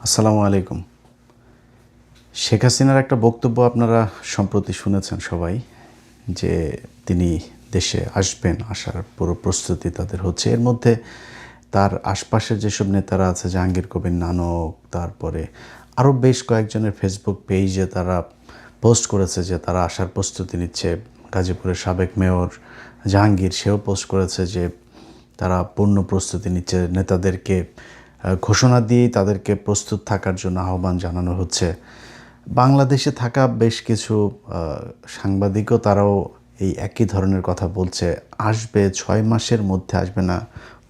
আসসালামু আলাইকুম। শেখ হাসিনার একটা বক্তব্য আপনারা সম্প্রতি শুনেছেন সবাই, যে তিনি দেশে আসবেন, আসার পুরো প্রস্তুতি তাদের হচ্ছে। এর মধ্যে তার আশপাশের যেসব নেতারা আছে, জাহাঙ্গীর কবির নানক, তারপরে আরও বেশ কয়েকজনের ফেসবুক পেজে তারা পোস্ট করেছে যে তারা আসার প্রস্তুতি নিচ্ছে। গাজীপুরের সাবেক মেয়র জাহাঙ্গীর, সেও পোস্ট করেছে যে তারা পূর্ণ প্রস্তুতি নিচ্ছে। নেতাদেরকে ঘোষণা দিয়েই তাদেরকে প্রস্তুত থাকার জন্য আহ্বান জানানো হচ্ছে। বাংলাদেশে থাকা বেশ কিছু সাংবাদিকও তারাও এই একই ধরনের কথা বলছে। আসবে 6 মাসের মধ্যে, আসবে না।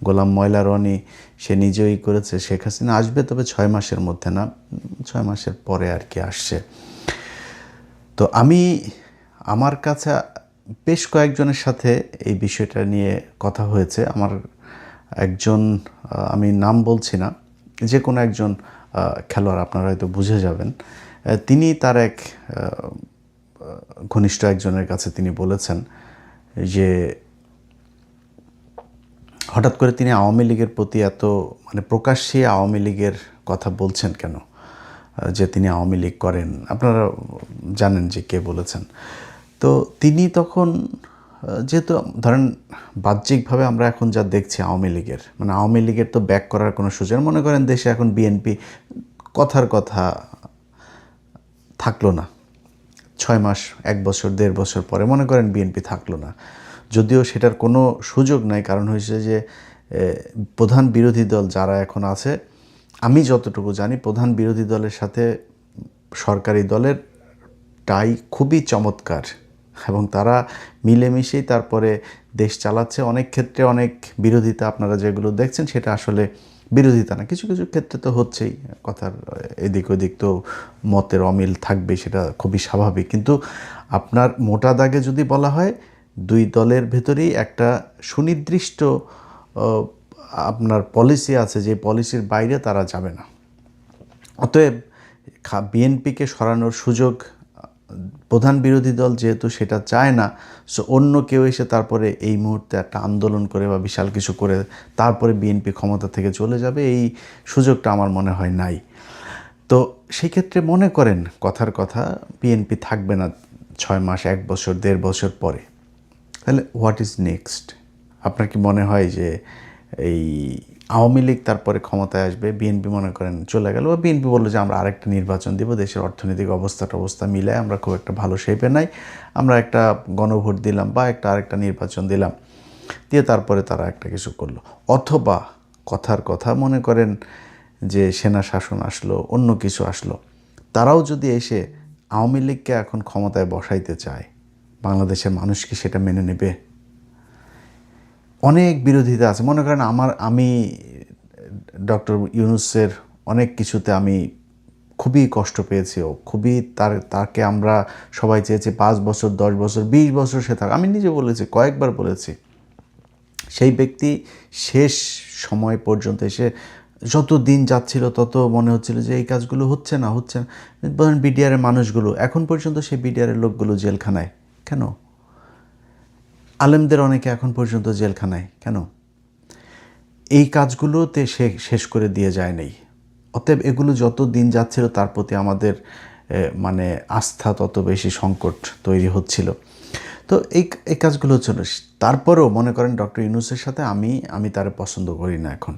গোলাম ময়লা রনি সে নিজেই করেছে, শেখ হাসিনা আসবে, তবে 6 মাসের মধ্যে না, 6 মাসের পরে আর কি আসছে। তো আমার কাছে বেশ কয়েকজনের সাথে এই বিষয়টা নিয়ে কথা হয়েছে। আমার একজন, আমি নাম বলছি না, যে কোনো একজন খেলোয়াড়, আপনারা হয়তো বুঝে যাবেন, তিনি তার এক ঘনিষ্ঠ একজনের কাছে তিনি বলেছেন যে হঠাৎ করে তিনি আওয়ামী লীগের প্রতি এত প্রকাশ্যে আওয়ামী লীগের কথা বলছেন কেন, যে তিনি আওয়ামী লীগ করেন। আপনারা জানেন যে কে বলেছেন। তো তিনি তখন, যেহেতু ধরেন বাহ্যিকভাবে আমরা এখন যা দেখছি আওয়ামী লীগের, আওয়ামী লীগের তো ব্যাক করার কোনো সুযোগ, মনে করেন দেশে এখন বিএনপি কথার কথা থাকলো না, 6 মাস, 1 বছর, 1.5 বছর পরে মনে করেন বিএনপি থাকলো না, যদিও সেটার কোনো সুযোগ নাই। কারণ হয়েছে যে প্রধান বিরোধী দল যারা এখন আছে, আমি যতটুকু জানি, প্রধান বিরোধী দলের সাথে সরকারি দলের টাই খুবই চমৎকার, এবং তারা মিলেমিশেই তারপরে দেশ চালাচ্ছে। অনেক ক্ষেত্রে অনেক বিরোধিতা আপনারা যেগুলো দেখছেন সেটা আসলে বিরোধিতা না, কিছু কিছু ক্ষেত্রে তো হচ্ছেই, কথার এদিক ওদিক তো মতের অমিল থাকবে, সেটা খুবই স্বাভাবিক। কিন্তু আপনার মোটা দাগে যদি বলা হয়, দুই দলের ভেতরেই একটা সুনির্দিষ্ট আপনার পলিসি আছে, যে পলিসির বাইরে তারা যাবে না। অতএব বিএনপিকে সরানোর সুযোগ প্রধান বিরোধী দল যেহেতু সেটা চায় না, সো অন্য কেউ এসে তারপরে এই মুহূর্তে একটা আন্দোলন করে বা বিশাল কিছু করে তারপরে বিএনপি ক্ষমতা থেকে চলে যাবে, এই সুযোগটা আমার মনে হয় নাই। তো সেই ক্ষেত্রে মনে করেন কথার কথা, বিএনপি থাকবে না 6 মাস, 1 বছর, 1.5 বছর পরে, তাহলে হোয়াট ইজ নেক্সট? আপনার কি মনে হয় যে এই আওয়ামী লীগ তারপরে ক্ষমতায় আসবে, বিএনপি মনে করেন চলে গেল, বা বিএনপি বললো যে আমরা আরেকটা নির্বাচন দিব, দেশের অর্থনৈতিক অবস্থা মিলায় আমরা খুব একটা ভালো শেপে নাই, আমরা একটা গণভোট দিলাম বা আরেকটা নির্বাচন দিলাম, দিয়ে তারপরে তারা একটা কিছু করলো? অথবা কথার কথা মনে করেন যে সেনা শাসন আসলো, অন্য কিছু আসলো, তারাও যদি এসে আওয়ামী লীগকে এখন ক্ষমতায় বসাইতে চায়, বাংলাদেশের মানুষ কি সেটা মেনে নেবে? অনেক বিরোধিতা আছে। মনে করেন আমি ডক্টর ইউনূসের অনেক কিছুতে আমি খুবই কষ্ট পেয়েছি, খুবই তাকে আমরা সবাই চেয়েছি 5 বছর, 10 বছর, 20 বছর সে থাক। আমি নিজে বলেছি, কয়েকবার বলেছি, সেই ব্যক্তি শেষ সময় পর্যন্ত এসে যত দিন যাচ্ছিল তত মনে হচ্ছিল যে এই কাজগুলো হচ্ছে না। বলেন বিডিআরের মানুষগুলো এখন পর্যন্ত, সেই বিডিআরের লোকগুলো জেলখানায় কেন? আলেমদের অনেকে এখন পর্যন্ত জেলখানায় কেন? এই কাজগুলোতে সে শেষ করে দিয়ে যায় নাই। অতএব এগুলো যত দিন যাচ্ছিল তার প্রতি আমাদের আস্থা তত বেশি সংকট তৈরি হচ্ছিল। তো এই কাজগুলো হচ্ছিল। তারপরেও মনে করেন ডক্টর ইউনূসের সাথে আমি তারে পছন্দ করি না এখন,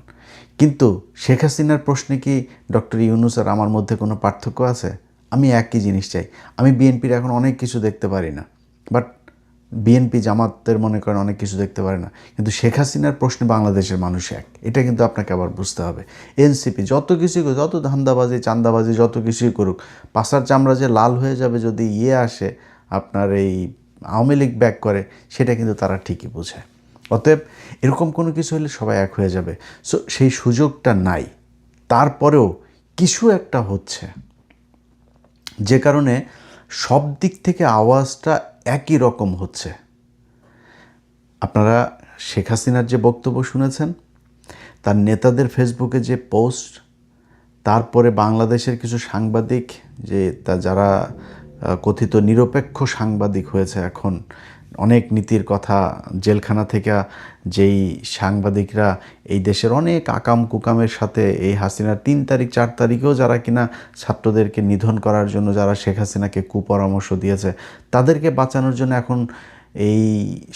কিন্তু শেখ হাসিনার প্রশ্নে কি ডক্টর ইউনূস আর আমার মধ্যে কোনো পার্থক্য আছে? আমি একই জিনিস চাই। আমি বিএনপির এখন অনেক কিছু দেখতে পারি না, বাট বিএনপি জামাতের মনে করেন অনেক কিছু দেখতে পারে না, কিন্তু শেখ হাসিনার প্রশ্নে বাংলাদেশের মানুষ এক, এটা কিন্তু আপনাকে আবার বুঝতে হবে। এনসিপি যত কিছুই করুক, যত ধান্দাবাজি চান্দাবাজি যত কিছুই করুক, পাশার চামড়া যে লাল হয়ে যাবে যদি আসে, আপনার এই আওয়ামী লীগ ব্যাক করে, সেটা কিন্তু তারা ঠিকই বোঝে। অতএব এরকম কোনো কিছু হলে সবাই এক হয়ে যাবে। সো সেই সুযোগটা নাই। তারপরেও কিছু একটা হচ্ছে, যে কারণে সব দিক থেকে আওয়াজটা একই রকম হচ্ছে। আপনারা শেখ হাসিনার যে বক্তব্য শুনেছেন, তার নেতাদের ফেসবুকে যে পোস্ট, তারপরে বাংলাদেশের কিছু সাংবাদিক, যে যারা কথিত নিরপেক্ষ সাংবাদিক হয়েছে এখন, অনেক নীতির কথা, জেলখানা থেকে যেই সাংবাদিকরা এই দেশের অনেক আকাম কুকামের সাথে এই হাসিনার 3 তারিখ 4 তারিখেও যারা কিনা ছাত্রদেরকে নিধন করার জন্য যারা শেখ হাসিনাকে কুপরামর্শ দিয়েছে, তাদেরকে বাঁচানোর জন্য এখন এই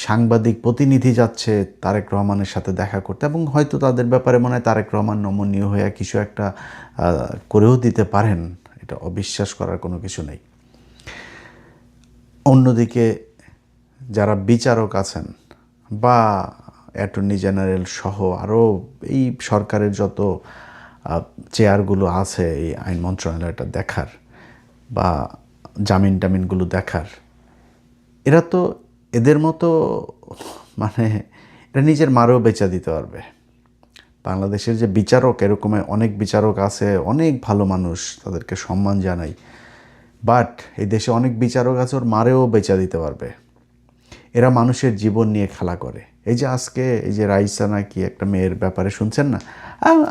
সাংবাদিক প্রতিনিধি যাচ্ছে তারেক রহমানের সাথে দেখা করতে, এবং হয়তো তাদের ব্যাপারে মনে হয় তারেক রহমান নমনীয় হয়ে কিছু একটা করেও দিতে পারেন, এটা অবিশ্বাস করার কোনো কিছু নেই। অন্যদিকে যারা বিচারক আছেন বা অ্যাটর্নি জেনারেল সহ আরও এই সরকারের যত চেয়ারগুলো আছে এই আইন মন্ত্রণালয়টা দেখার বা জামিন টামিনগুলো দেখার, এরা তো এদের মতো মানে এটা নিজের মারেও বেচা দিতে পারবে। বাংলাদেশের যে বিচারক, এরকম অনেক বিচারক আছে, অনেক ভালো মানুষ, তাদেরকে সম্মান জানাই, বাট এই দেশে অনেক বিচারক আছে ওর মারেও বেচা দিতে পারবে। এরা মানুষের জীবন নিয়ে খেলা করে। এই যে আজকে এই যে রাইসা নাকি একটা মেয়ের ব্যাপারে শুনছেন না,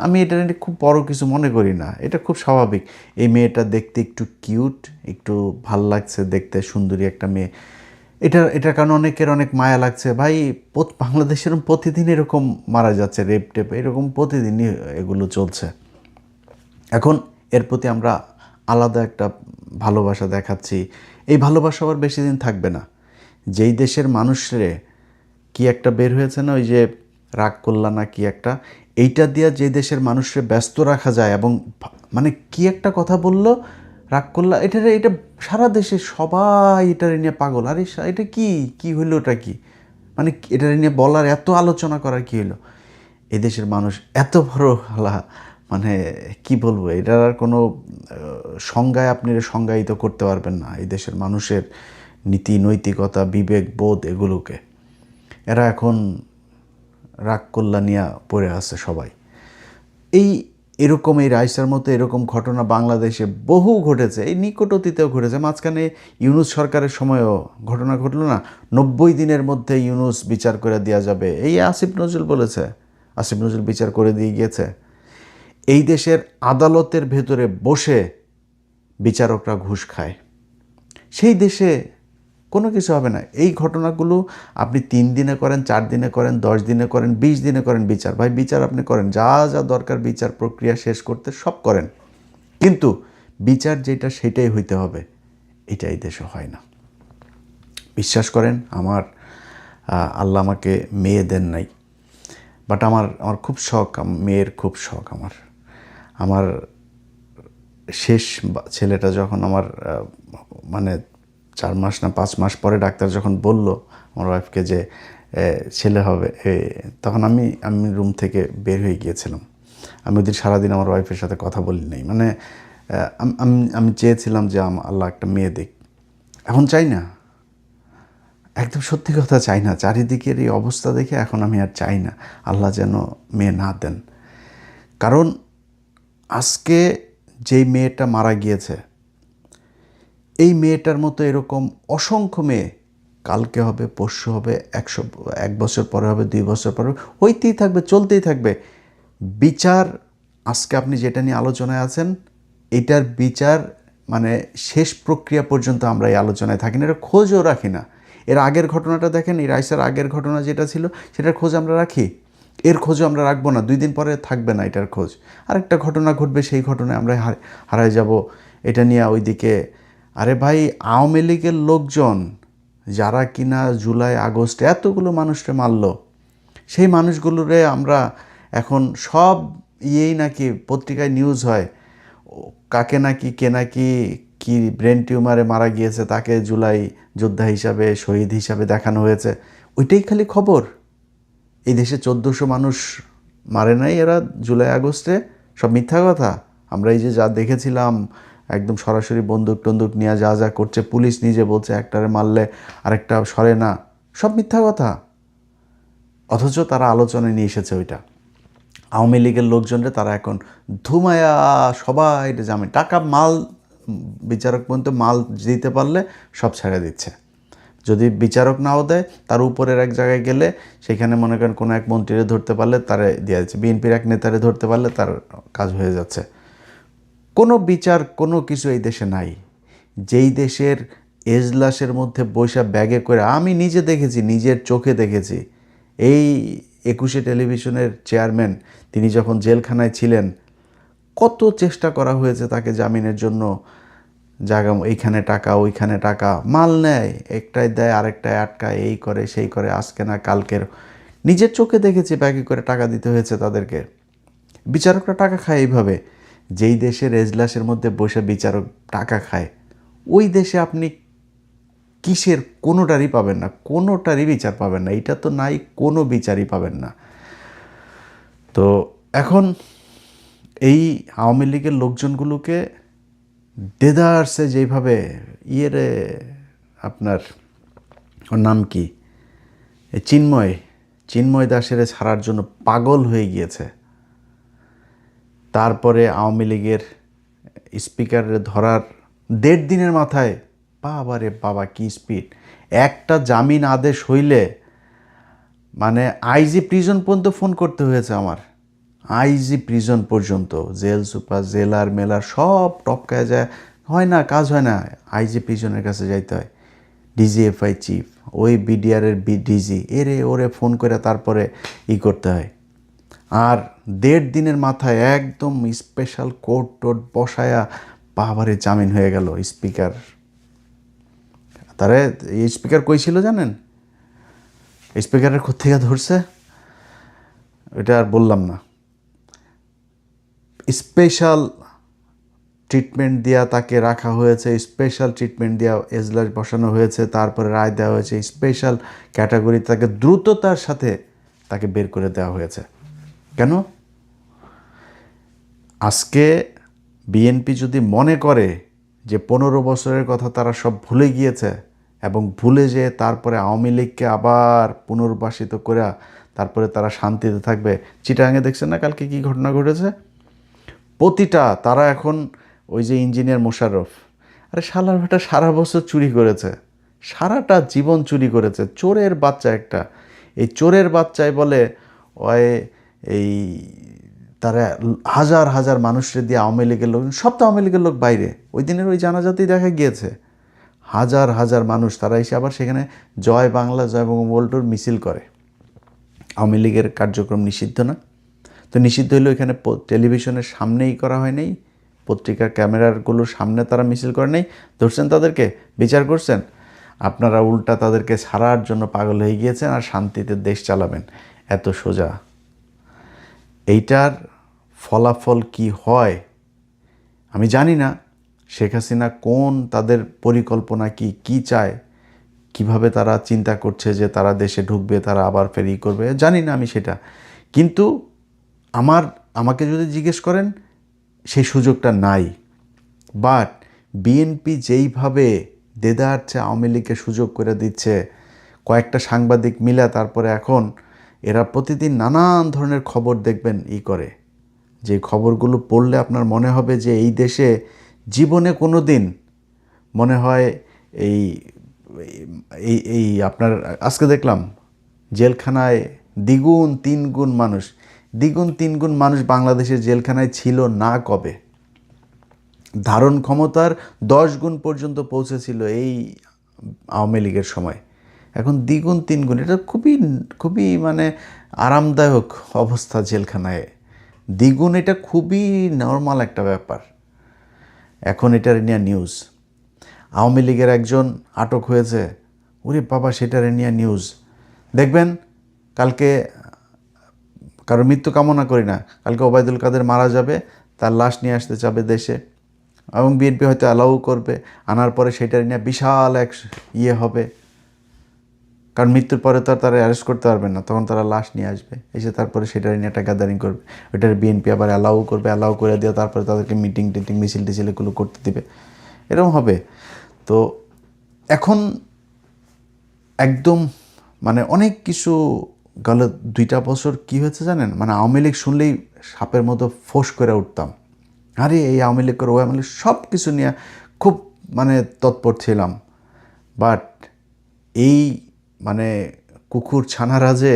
আমি এটা নিয়ে খুব বড় কিছু মনে করি না, এটা খুব স্বাভাবিক। এই মেয়েটা দেখতে একটু কিউট, একটু ভাল লাগছে দেখতে, সুন্দরী একটা মেয়ে, এটার কারণে অনেকের অনেক মায়া লাগছে। ভাই বাংলাদেশের প্রতিদিন এরকম মারা যাচ্ছে, রেপ টেপ এরকম প্রতিদিনই এগুলো চলছে। এখন এর প্রতি আমরা আলাদা একটা ভালোবাসা দেখাচ্ছি, এই ভালোবাসা আবার বেশি দিন থাকবে না। যেই দেশের মানুষরে কি একটা বের হয়েছে না, ওই যে রাগ করলা না কি একটা, এইটা দিয়ে যে দেশের মানুষরে ব্যস্ত রাখা যায়, এবং মানে কি একটা কথা বললো রাগ করলা, এটা সারা দেশে সবাই এটা নিয়ে পাগল। আরে এটা কি হইলো, ওটা কি মানে এটা নিয়ে বলার এত আলোচনা করার কি হলো? এদেশের মানুষ এত বড় হালা, মানে কি বলবো, এটার আর কোনো সংজ্ঞায় আপনি সংজ্ঞায়িত করতে পারবেন না এই দেশের মানুষের নীতি নৈতিকতা বিবেক বোধ এগুলোকে। এরা এখন রাগ কল্লা নিয়ে পড়ে আছে সবাই। এরকম এই রাইসার মতো এরকম ঘটনা বাংলাদেশে বহু ঘটেছে, এই নিকট অতীতেও ঘটেছে। মাঝখানে ইউনূস সরকারের সময়ও ঘটনা ঘটলো না, 90 দিনের মধ্যে ইউনূস বিচার করে দেওয়া যাবে, এই আসিফ নজরুল বলেছে, আসিফ নজরুল বিচার করে দিয়ে গিয়েছে। এই দেশের আদালতের ভেতরে বসে বিচারকরা ঘুষ খায়, সেই দেশে কোনো কিছু হবে না। এই ঘটনাগুলো আপনি 3 দিনে করেন, 4 দিনে করেন, 10 দিনে করেন, 20 দিনে করেন বিচার, ভাই বিচার আপনি করেন, যা যা দরকার বিচার প্রক্রিয়া শেষ করতে সব করেন, কিন্তু বিচার যেটা সেটাই হইতে হবে, এটা এই দেশে হয় না। বিশ্বাস করেন, আমার আল্লাহ আমাকে মেয়ে দেন নাই, বাট আমার খুব শখ, মেয়ের খুব শখ। আমার শেষ ছেলেটা যখন আমার মানে 4 মাস না 5 মাস পরে ডাক্তার যখন বলল আমার ওয়াইফকে যে ছেলে হবে, তখন আমি রুম থেকে বের হয়ে গিয়েছিলাম। আমি ওই দিন সারাদিন আমার ওয়াইফের সাথে কথা বলি নাই, মানে আমি চেয়েছিলাম যে আল্লাহ একটা মেয়ে দিক। এখন চাই না, একদম সত্যি কথা চাই না। চারিদিকের এই অবস্থা দেখে এখন আমি আর চাই না আল্লাহ যেন মেয়ে না দেন। কারণ আজকে যেই মেয়েটা মারা গিয়েছে, এই মেয়েটার মতো এরকম অসংখ্য মেয়ে কালকে হবে, পরশু হবে, 1 বছর পরে হবে, 2 বছর পরে হইতেই থাকবে, চলতেই থাকবে। বিচার আজকে আপনি যেটা নিয়ে আলোচনায় আছেন, এটার বিচার মানে শেষ প্রক্রিয়া পর্যন্ত আমরা এই আলোচনায় থাকি না, এটা খোঁজও রাখি না। এর আগের ঘটনাটা দেখেন, এই রাইসার আগের ঘটনা যেটা ছিল সেটার খোঁজ আমরা রাখি, এর খোঁজও আমরা রাখবো না। 2 দিন পরে থাকবে না এটার খোঁজ, আরেকটা ঘটনা ঘটবে, সেই ঘটনায় আমরা হারায় যাব এটা নিয়ে ওইদিকে। আরে ভাই, আওয়ামী লীগের লোকজন যারা কিনা জুলাই আগস্টে এতগুলো মানুষকে মারল, সেই মানুষগুলোরে আমরা এখন সব নাকি পত্রিকায় নিউজ হয়, কাকে নাকি কে নাকি কি ব্রেন টিউমারে মারা গিয়েছে, তাকে জুলাই যোদ্ধা হিসাবে শহীদ হিসাবে দেখানো হয়েছে, ওইটাই খালি খবর। এই দেশে 1400 মানুষ মারে নাই এরা জুলাই আগস্টে, সব মিথ্যা কথা। আমরা এই যে যা দেখেছিলাম একদম সরাসরি বন্দুক টন্দুক নিয়ে যা যা করছে, পুলিশ নিজে বলছে একটারে মারলে আরেকটা সরে না, সব মিথ্যা কথা। অথচ তারা আলোচনায় নিয়ে এসেছে ওইটা। আওয়ামী লীগের লোকজনরা তারা এখন ধুমায়া সবাই জামিন, টাকা মাল বিচারক পর্যন্ত মাল দিতে পারলে সব ছেড়ে দিচ্ছে। যদি বিচারক নাও দেয়, তার উপরের এক জায়গায় গেলে সেখানে মনে করেন কোনো এক মন্ত্রীরে ধরতে পারলে তারে দিয়ে দিচ্ছে, বিএনপির এক নেতারে ধরতে পারলে তার কাজ হয়ে যাচ্ছে। কোনো বিচার কোনো কিছু এই দেশে নাই। যেই দেশের এজলাসের মধ্যে বৈশা ব্যাগে করে, আমি নিজে দেখেছি, নিজের চোখে দেখেছি। এই 21শে টেলিভিশনের চেয়ারম্যান তিনি যখন জেলখানায় ছিলেন, কত চেষ্টা করা হয়েছে তাকে জামিনের জন্য। জায়গা এইখানে টাকা, ওইখানে টাকা, মাল নেয়, একটাই দেয় আরেকটায় আটকায়, এই করে সেই করে, আজকে না কালকের। নিজের চোখে দেখেছি ব্যাগে করে টাকা দিতে হয়েছে তাদেরকে। বিচারকরা টাকা খায় এইভাবে। যেই দেশের এজলাসের মধ্যে বসে বিচারক টাকা খায়, ওই দেশে আপনি কিসের কোনোটারই পাবেন না, কোনোটারই বিচার পাবেন না। এটা তো নাই, কোনো বিচারই পাবেন না। তো এখন এই আওয়ামী লীগের লোকজনগুলোকে দেদারসে যেইভাবে রে আপনার, ওর নাম কি, এই চিন্ময় দাসের ছাড়ার জন্য পাগল হয়ে গিয়েছে। তারপরে আওয়ামী লীগের স্পিকারের ধরার 1.5 দিনের মাথায়, বাবা রে বাবা কি স্পিড! একটা জামিন আদেশ হইলে মানে আইজি প্রিজন পর্যন্ত ফোন করতে হয়েছে আমার। আইজি প্রিজন পর্যন্ত, জেল সুপার, জেলার মেলার সব টপকায় যায়, হয় না, কাজ হয় না, আইজি প্রিজনের কাছে যাইতে হয়। ডিজিএফআই চিফ, ওই বিডিআরের ডিজি, ওরে ফোন করে তারপরে করতে হয়। আর 1.5 দিনের মাথায় একদম স্পেশাল কোর্ট টোট বসায়া বাবারে জামিন হয়ে গেল স্পিকার। তারে স্পিকার কই ছিল জানেন? স্পিকারের কোত্থেকে ধরছে এটা আর বললাম না। স্পেশাল ট্রিটমেন্ট দেওয়া তাকে রাখা হয়েছে, স্পেশাল ট্রিটমেন্ট দেওয়া এজলাস বসানো হয়েছে, তারপরে রায় দেওয়া হয়েছে স্পেশাল ক্যাটাগরি, তাকে দ্রুততার সাথে তাকে বের করে দেওয়া হয়েছে। কেন? আজকে বিএনপি যদি মনে করে যে 15 বছরের কথা তারা সব ভুলে গিয়েছে, এবং ভুলে যেয়ে তারপরে আওয়ামী লীগকে আবার পুনর্বাসিত করে তারপরে তারা শান্তিতে থাকবে। চিটাগাঙে দেখছেন না কালকে কী ঘটনা ঘটেছে? প্রতিটা তারা এখন ওই যে ইঞ্জিনিয়ার মোশাররফ, আরে শালার বেটা সারা বছর চুরি করেছে, সারাটা জীবন চুরি করেছে, চোরের বাচ্চা একটা। এই চোরের বাচ্চায় বলে ওই এই তারা হাজার হাজার মানুষের দিয়ে আওয়ামী লীগের লোক, সব তো আওয়ামী লীগের লোক বাইরে, ওই দিনের ওই জানাজাতেই দেখা গিয়েছে হাজার হাজার মানুষ, তারা এসে আবার সেখানে জয় বাংলা, জয় বঙ্গবন্ধুর মিছিল করে। আওয়ামী লীগের কার্যক্রম নিষিদ্ধ না? তো নিষিদ্ধ হলেও এখানে টেলিভিশনের সামনেই করা হয় নাই, পত্রিকার ক্যামেরাগুলোর সামনে তারা মিছিল করে নেই, ধরছেন তাদেরকে, বিচার করছেন। আপনারা উল্টা তাদেরকে ছাড়ার জন্য পাগল হয়ে গিয়েছেন আর শান্তিতে দেশ চালাবেন, এত সোজা। এইটার ফলাফল কি হয় আমি জানি না। শেখ হাসিনা কোন তাদের পরিকল্পনা কি চায়, কিভাবে তারা চিন্তা করছে যে তারা দেশে ঢুকবে, তারা আবার ফেরি করবে, জানি না আমি সেটা। কিন্তু আমাকে যদি জিজ্ঞেস করেন, সেই সুযোগটা নাই। বাট বিএনপি যেইভাবে দেদারছে আওয়ামী লীগকে সুযোগ করে দিচ্ছে, কয়েকটা সাংবাদিক মিলে তারপরে এখন এরা প্রতিদিন নানান ধরনের খবর দেখবেন করে, যে খবরগুলো পড়লে আপনার মনে হবে যে এই দেশে জীবনে কোনো দিন মনে হয় এই এই এই আপনার আজকে দেখলাম জেলখানায় দ্বিগুণ তিনগুণ মানুষ বাংলাদেশের জেলখানায় ছিল না কবে। ধারণ ক্ষমতার 10 গুণ পর্যন্ত পৌঁছেছিল এই আওয়ামী লীগের সময়, এখন দ্বিগুণ তিনগুণ। এটা খুবই খুবই মানে আরামদায়ক অবস্থা জেলখানায়, দ্বিগুণ, এটা খুবই নর্মাল একটা ব্যাপার। এখন এটার নিয়ে নিউজ, আওয়ামী লীগের একজন আটক হয়েছে, ওরে বাবা সেটার নিয়ে নিউজ দেখবেন। কালকে কারো মৃত্যু কামনা করি না, কালকে ওবায়দুল কাদের মারা যাবে, তার লাশ নিয়ে আসতে চাবে দেশে, এবং বিএনপি হয়তো অ্যালাউ করবে, আনার পরে সেটার নিয়ে বিশাল এক হবে, কারণ মৃত্যুর পরে তো আর তারা অ্যারেস্ট করতে পারবেন না, তখন তারা লাশ নিয়ে আসবে, এসে তারপরে সেটার নিয়ে একটা গ্যাদারিং করবে, ওইটার বিএনপি আবার অ্যালাউ করবে, অ্যালাউ করে দিয়ে তারপরে তাদেরকে মিটিং মিছিল টিছিলগুলো করতে দিবে, এরকম হবে। তো এখন একদম মানে অনেক কিছু গেল। 2টা বছর কি হয়েছে জানেন, মানে আওয়ামী লীগ শুনলেই সাপের মতো ফোঁস করে উঠতাম, আরে এই আওয়ামী লীগ করে, ওই আওয়ামী লীগ, সব কিছু নিয়ে খুব মানে তৎপর ছিলাম। বাট এই মানে কুকুর ছানারা যে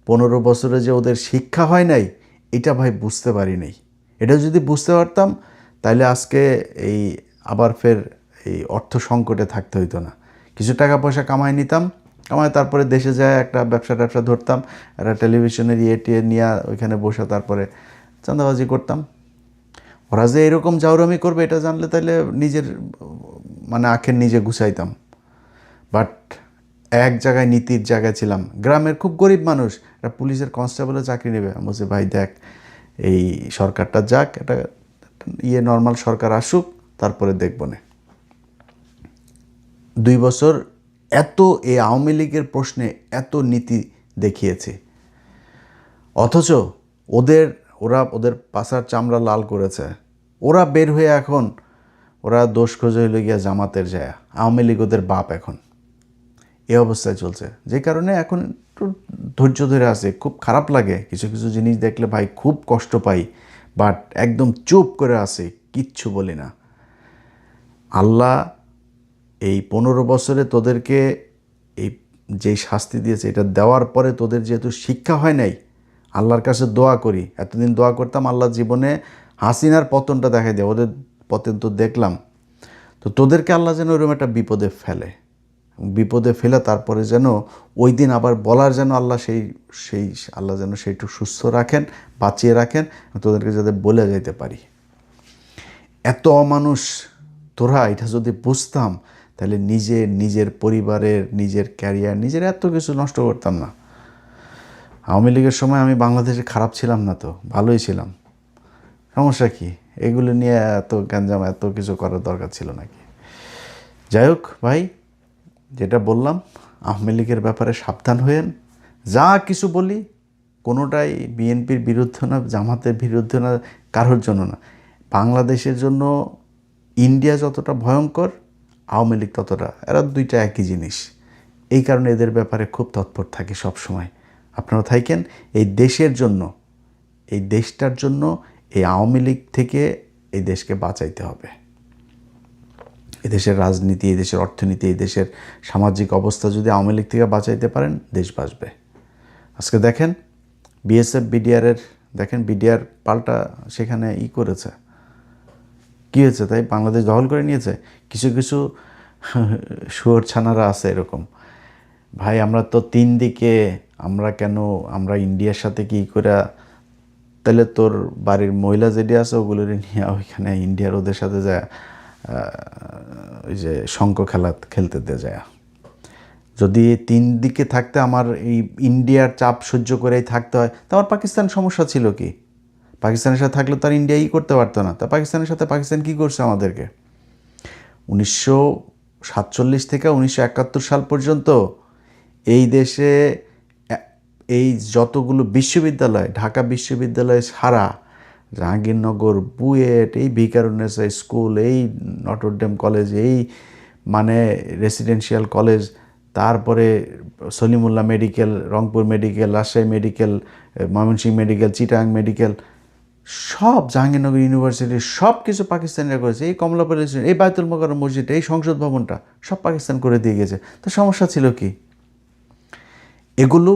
15 বছরে যে ওদের শিক্ষা হয় নাই, এটা ভাই বুঝতে পারি নাই। এটা যদি বুঝতে পারতাম তাহলে আজকে এই আবার ফের এই অর্থ সংকটে থাকতে হইতো না। কিছু টাকা পয়সা কামাই নিতাম, কামাই তারপরে দেশে যায় একটা ব্যবসা ধরতাম, একটা টেলিভিশনের টিয়ে নিয়ে ওইখানে বসে তারপরে চাঁদাবাজি করতাম। ওরা যে এরকম জাউরামি করবে এটা জানলে তাহলে নিজের মানে আখের নিজে গুছাইতাম। বাট এক জায়গায় নীতির জায়গায় ছিলাম। গ্রামের খুব গরিব মানুষ, একটা পুলিশের কনস্টেবলের চাকরি নেবে, আমি বলছি ভাই দেখ এই সরকারটা যাক, এটা নর্মাল সরকার আসুক, তারপরে দেখব না। 2 বছর এত এই আওয়ামী লীগের প্রশ্নে এত নীতি দেখিয়েছে, অথচ ওদের পাছার চামড়া লাল করেছে। ওরা বের হয়ে এখন ওরা দোষ খোঁজে হইলে গিয়া জামাতের যায়, আওয়ামী লীগ ওদের বাপ এখন। এই অবস্থায় চলছে, যে কারণে এখন একটু ধৈর্য ধরে আছে। খুব খারাপ লাগে কিছু কিছু জিনিস দেখলে ভাই, খুব কষ্ট পাই, বাট একদম চুপ করে আছে, কিচ্ছু বলি না। আল্লাহ এই 15 বছরে তোদেরকে এই যে শাস্তি দিয়েছে এটা দেওয়ার পরে তোদের যেহেতু শিক্ষা হয় নাই, আল্লাহর কাছে দোয়া করি। এতদিন দোয়া করতাম আল্লাহ জীবনে হাসিনার পতনটা দেখাই দেয়, ওদের পতন তো দেখলাম, তো তোদেরকে আল্লাহ যেন ওইরকম একটা বিপদে ফেলে তারপরে যেন ওই দিন আবার বলার যেন আল্লাহ সেই আল্লাহ যেন সেইটু সুস্থ রাখেন, বাঁচিয়ে রাখেন, তোদেরকে যাতে বলে যাইতে পারি। এত অমানুষ তোরা, এটা যদি বুঝতাম তাহলে নিজের পরিবারের, নিজের ক্যারিয়ার, নিজের এত কিছু নষ্ট করতাম না। আওয়ামী লীগের সময় আমি বাংলাদেশে খারাপ ছিলাম না, তো ভালোই ছিলাম। সমস্যা কি? এগুলো নিয়ে এত গ্যাঞ্জাম, এত কিছু করার দরকার ছিল নাকি? যাই হোক ভাই, যেটা বললাম, আওয়ামী লীগের ব্যাপারে সাবধান হয়েন। যা কিছু বলি কোনোটাই বিএনপির বিরুদ্ধে না, জামাতের বিরুদ্ধে না, কারোর জন্য না। বাংলাদেশের জন্য ইন্ডিয়া যতটা ভয়ঙ্কর, আওয়ামী লীগ ততটা, এরা দুইটা একই জিনিস। এই কারণে এদের ব্যাপারে খুব তৎপর থাকি সব সময়। আপনারা থাকেন এই দেশের জন্য, এই দেশটার জন্য, এই আওয়ামী লীগ থেকে এই দেশকে বাঁচাইতে হবে। এদেশের রাজনীতি, এই দেশের অর্থনীতি, এই দেশের সামাজিক অবস্থা যদি আওয়ামী লীগ থেকে বাঁচাইতে পারেন, দেশ বাঁচবে। আজকে দেখেন বিএসএফ বিডিআরের, দেখেন বিডিআর পাল্টা সেখানে করেছে, কী হয়েছে? তাই বাংলাদেশ দখল করে নিয়েছে। কিছু কিছু শুয়োর ছানারা আছে এরকম, ভাই আমরা তো 3 দিকে, আমরা ইন্ডিয়ার সাথে কি করে, তাহলে তোর বাড়ির মহিলা যেটি আছে ওগুলো নিয়ে ওইখানে ইন্ডিয়ার ওদের সাথে যায় ওই যে শঙ্খ খেলতে দেওয়া যায়। যদি 3 দিকে থাকতে আমার এই ইন্ডিয়ার চাপ সহ্য করেই থাকতে হয়, তো আমার পাকিস্তান সমস্যা ছিল কি? পাকিস্তানের সাথে থাকলে তো আর ইন্ডিয়া করতে পারতো না। তা পাকিস্তানের সাথে পাকিস্তান কী করছে আমাদেরকে? 1947 থেকে 1971 সাল পর্যন্ত এই দেশে এই যতগুলো বিশ্ববিদ্যালয়, ঢাকা বিশ্ববিদ্যালয় ছাড়া জাহাঙ্গীরনগর, বুয়েট, এই ভিকারুননিসা স্কুল, এই নটরডেম কলেজ, এই মানে রেসিডেন্সিয়াল কলেজ, তারপরে Salimullah medical, Rangpur medical, Rajshahi medical, Mymensingh medical, Chittagong medical, সব জাহাঙ্গীরনগর ইউনিভার্সিটি, সব কিছু পাকিস্তানিরা করেছে। এই কমলাপুর, এই বায়তুল মোকাররম মসজিদ, এই সংসদ ভবনটা সব পাকিস্তান করে দিয়ে গেছে। তো সমস্যা ছিল কি? এগুলো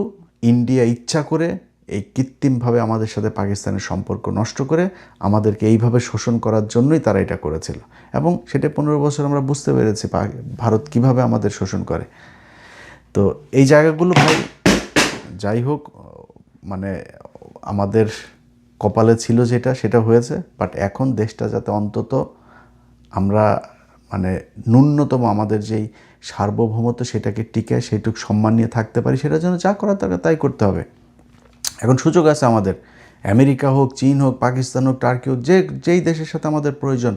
ইন্ডিয়া ইচ্ছা করে এই কৃত্রিমভাবে আমাদের সাথে পাকিস্তানের সম্পর্ক নষ্ট করে আমাদেরকে এইভাবে শোষণ করার জন্যই তারা এটা করেছিল। এবং সেটা 15 বছর আমরা বুঝতে পেরেছি ভারত কিভাবে আমাদের শোষণ করে। তো এই জায়গাগুলো ভাই, যাই হোক, মানে আমাদের কপালে ছিল যেটা, সেটা হয়েছে। বাট এখন দেশটা যাতে অন্তত আমরা মানে ন্যূনতম আমাদের যেই সার্বভৌমত্ব সেটাকে টিকে সেইটুকু সম্মান নিয়ে থাকতে পারি, সেটার জন্য যা করার দরকার তাই করতে হবে। এখন সুযোগ আছে আমাদের, আমেরিকা হোক, চীন হোক, পাকিস্তান হোক, টার্কি হোক, যেই দেশের সাথে আমাদের প্রয়োজন,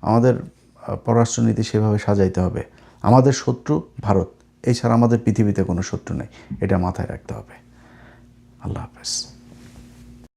আমাদের পররাষ্ট্রনীতি সেভাবে সাজাইতে হবে। আমাদের শত্রু ভারত, এছাড়া আমাদের পৃথিবীতে কোনো শত্রু নেই, এটা মাথায় রাখতে হবে। আল্লাহ হাফেজ।